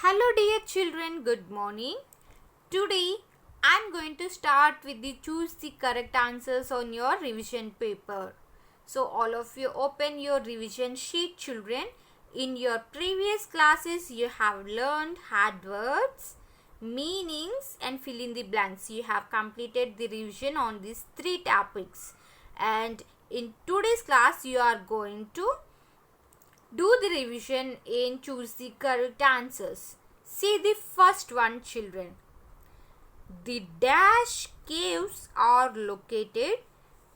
Hello dear children, good morning. Today I am going to start with the choose the correct answers on your revision paper. So all of you open your revision sheet children. In your previous classes you have learned adverbs, meanings and fill in the blanks. You have completed the revision on these three topics. And in today's class you are going to do the revision and choose the correct answers. See the first one children. The dash caves are located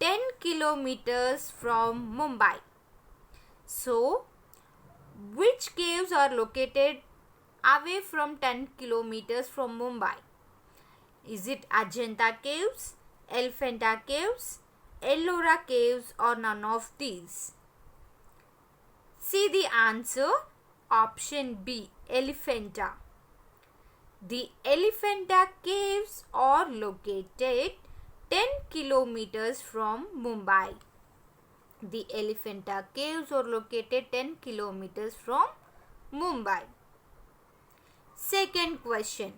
10 kilometers from Mumbai. So, which caves are located away from 10 kilometers from Mumbai? Is it Ajanta caves, Elephanta caves, Ellora caves or none of these? See the answer. Option B, Elephanta. The Elephanta caves are located 10 kilometers from Mumbai. The Elephanta caves are located 10 kilometers from Mumbai. Second question.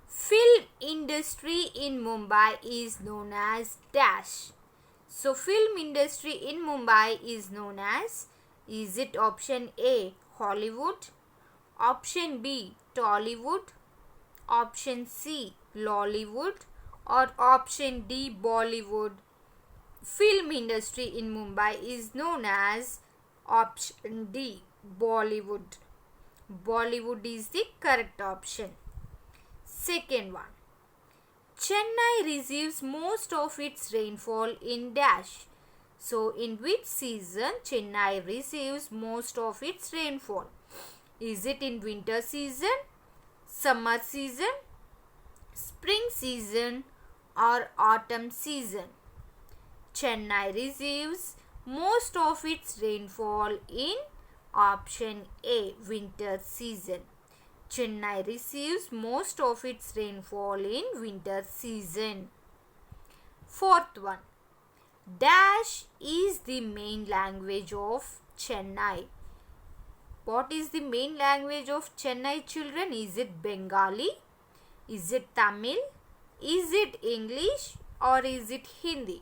Film industry in Mumbai is known as dash. So film industry in Mumbai is known as, is it option A, Hollywood, option B, Tollywood, option C, Lollywood or option D, Bollywood? Film industry in Mumbai is known as option D, Bollywood. Bollywood is the correct option. Second one. Chennai receives most of its rainfall in dash. So, in which season Chennai receives most of its rainfall? Is it in winter season, summer season, spring season or autumn season? Chennai receives most of its rainfall in option A, winter season. Chennai receives most of its rainfall in winter season. Fourth one. Dash is the main language of Chennai. What is the main language of Chennai children? Is it Bengali? Is it Tamil? Is it English or is it Hindi?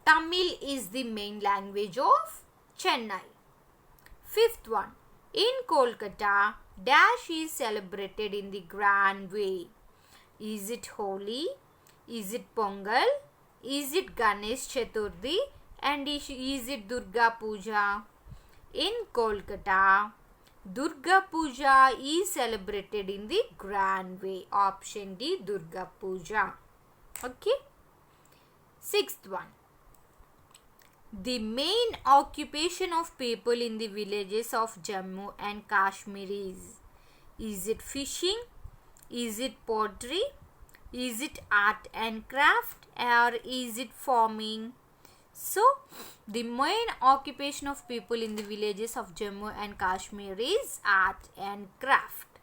Tamil is the main language of Chennai. Fifth one. In Kolkata, dash is celebrated in the grand way. Is it Holi? Is it Pongal? Is it Ganesh Chaturthi and is it Durga Puja? In Kolkata, Durga Puja is celebrated in the grand way. Option D, Durga Puja. Okay. Sixth one. The main occupation of people in the villages of Jammu and Kashmir is it fishing? Is it pottery? Is it art and craft or is it farming? So, the main occupation of people in the villages of Jammu and Kashmir is art and craft.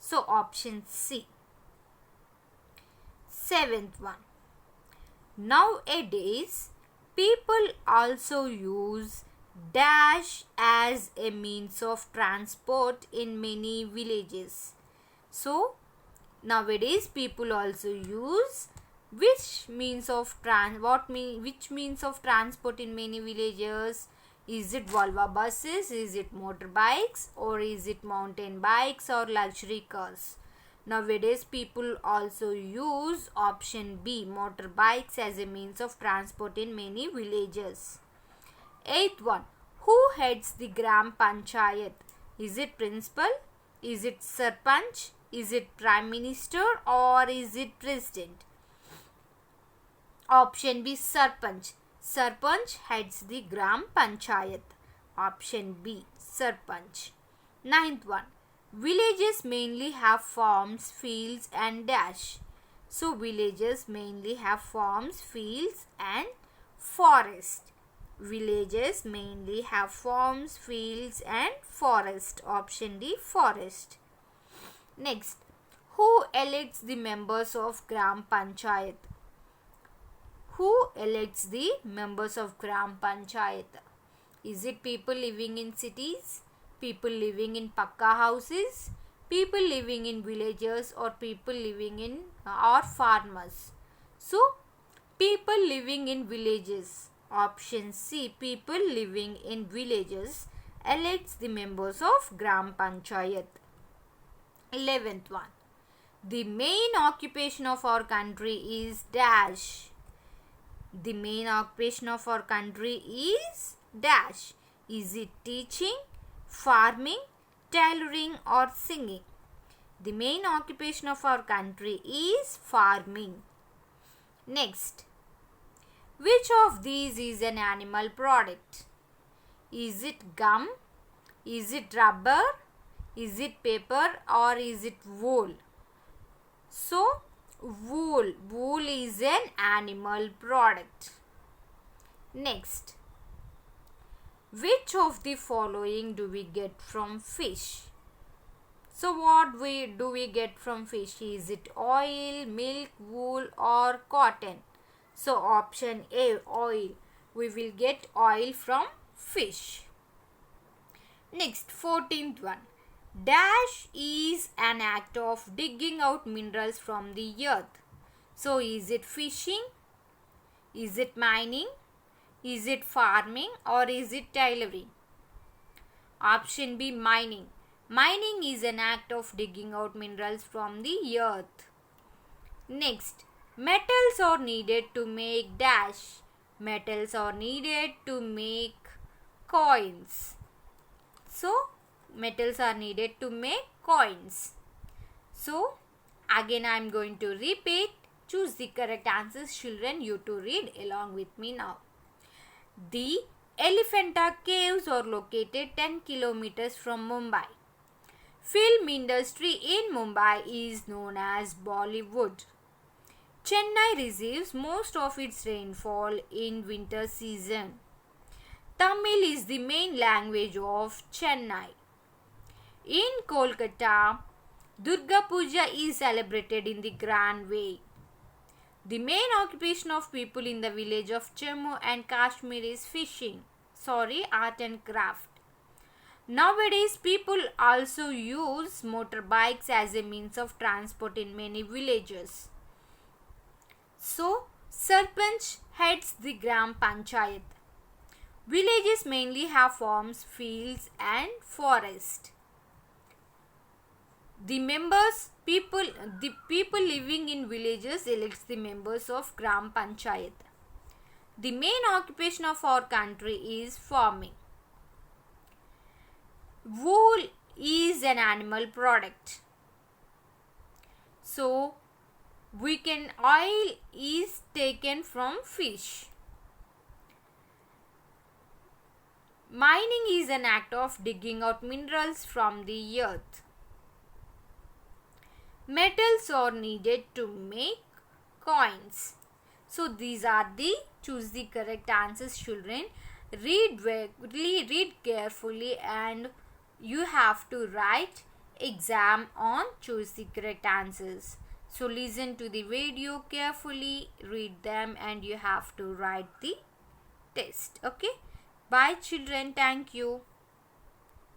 So, option C. Seventh one. Nowadays, people also use dash as a means of transport in many villages. So, nowadays people also use which means of transport in many villages? Is it Volvo buses? Is it motorbikes? Or is it mountain bikes or luxury cars? Nowadays people also use option B, motorbikes as a means of transport in many villages. Eighth one. Who heads the Gram Panchayat? Is it principal? Is it Sarpanch? Is it Prime Minister or is it President? Option B, Sarpanch. Sarpanch heads the Gram Panchayat. Option B, Sarpanch. Ninth one. Villages mainly have farms, fields and dash. So, villages mainly have farms, fields and forest. Villages mainly have farms, fields and forest. Option D, forest. Next, who elects the members of Gram Panchayat? Who elects the members of Gram Panchayat? Is it people living in cities? people living in pakka houses, people living in villages, or people living in or farmers. So people living in villages. Option C, people living in villages elects the members of Gram Panchayat. 11th one. The main occupation of our country is dash. The main occupation of our country is dash. Is it teaching, farming, tailoring, or singing? The main occupation of our country is farming. Next. Which of these is an animal product? Is it gum? Is it rubber? Is it paper? Or is it wool? So, wool. Wool is an animal product. Next. Which of the following do we get from fish? So, what do we get from fish? Is it oil, milk, wool, or cotton? So, option A, oil. We will get oil from fish. Next, 14th one. Dash is an act of digging out minerals from the earth. So, is it fishing? Is it mining? Is it farming? Or is it tailoring? Option B, mining. Mining is an act of digging out minerals from the earth. Next, metals are needed to make dash. Metals are needed to make coins. So, metals are needed to make coins. So, again I am going to repeat. Choose the correct answers, children. You to read along with me now. The Elephanta caves are located 10 kilometers from Mumbai. Film industry in Mumbai is known as Bollywood. Chennai receives most of its rainfall in winter season. Tamil is the main language of Chennai. In Kolkata, Durga Puja is celebrated in the grand way. The main occupation of people in the village of Jammu and Kashmir is fishing. Art and craft. Nowadays, people also use motorbikes as a means of transport in many villages. So, Sarpanch heads the Gram Panchayat. Villages mainly have farms, fields, and forest. The people living in villages elects the members of Gram Panchayat. The main occupation of our country is farming. Wool is an animal product. So, oil is taken from fish. Mining is an act of digging out minerals from the earth. Metals are needed to make coins. So these are the choose the correct answers, children. Read carefully, and you have to write exam on choose the correct answers. So listen to the video carefully, read them, and you have to write the test. Okay. Bye children. Thank you.